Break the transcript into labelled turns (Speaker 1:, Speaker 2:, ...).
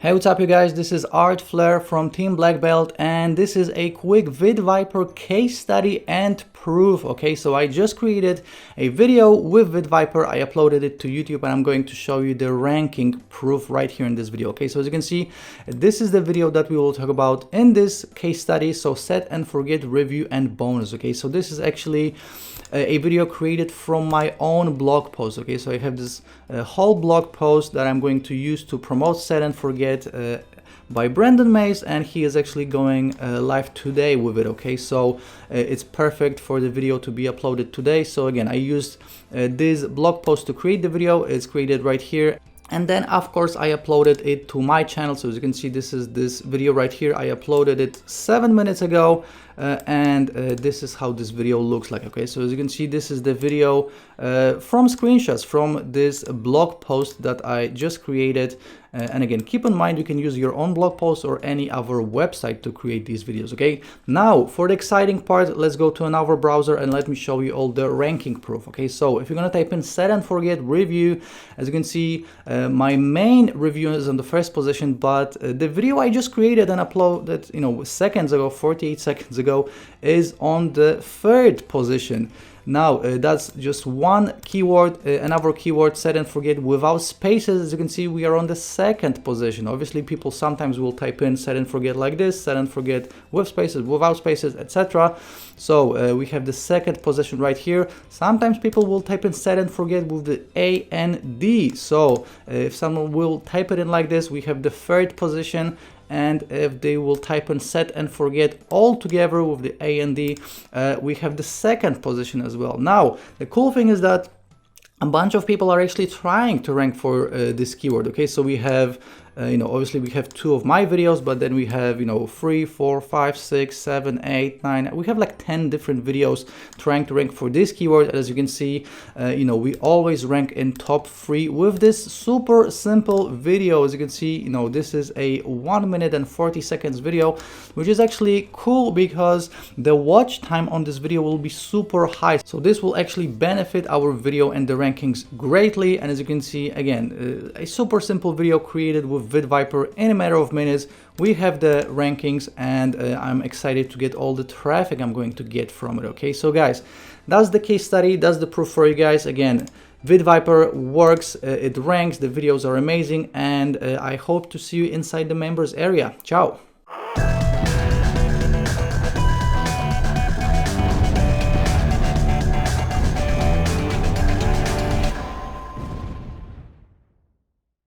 Speaker 1: Hey, what's up you guys, this is Flair from Team Black Belt, and this is a quick VidViper case study and proof. Okay, so I just created a video with VidViper, I uploaded it to YouTube, and I'm going to show you the ranking proof right here in this video. Okay, so as you can see, this is the video that we will talk about in this case study. So set and forget, review and bonus. Okay, so this is actually a video created from my own blog post. Okay, so I have this whole blog post that I'm going to use to promote Set and Forget by Brandon Mays, and he is actually going live today with it. Okay, so it's perfect for the video to be uploaded today. So again, I used this blog post to create the video. It's created right here. And then of course I uploaded it to my channel. So as you can see, this is this video right here. I uploaded it 7 minutes ago, and this is how this video looks like. Okay, so as you can see, this is the video from screenshots from this blog post that I just created. And again, keep in mind, you can use your own blog post or any other website to create these videos. Okay, now for the exciting part, let's go to another browser and let me show you all the ranking proof. Okay, so if you're gonna type in Set and Forget review, as you can see, my main review is on the first position, but the video I just created and uploaded, seconds ago, 48 seconds ago, is on the third position. Now that's just one keyword, another keyword, Set and Forget without spaces. As you can see, we are on the second position. Obviously, people sometimes will type in Set and Forget like this, Set and Forget with spaces, without spaces, etc. So we have the second position right here. Sometimes people will type in Set and Forget with the A and D. So if someone will type it in like this, we have the third position. And if they will type in Set and Forget all together with the A and D, we have the second position as well. Now, the cool thing is that a bunch of people are actually trying to rank for this keyword. Okay, so we have obviously we have 2 of my videos, but then we have 3, 4, 5, 6, 7, 8, 9. We have like 10 different videos trying to rank for this keyword. And as you can see, we always rank in top 3 with this super simple video. As you can see, this is a 1 minute and 40 seconds video, which is actually cool because the watch time on this video will be super high. So this will actually benefit our video and the rankings greatly. And as you can see, again, a super simple video created with VidViper in a matter of minutes. We have the rankings, and I'm excited to get all the traffic I'm going to get from it. Okay, so guys, that's the case study, that's the proof for you guys. Again, VidViper works, it ranks, the videos are amazing, and I hope to see you inside the members area. Ciao.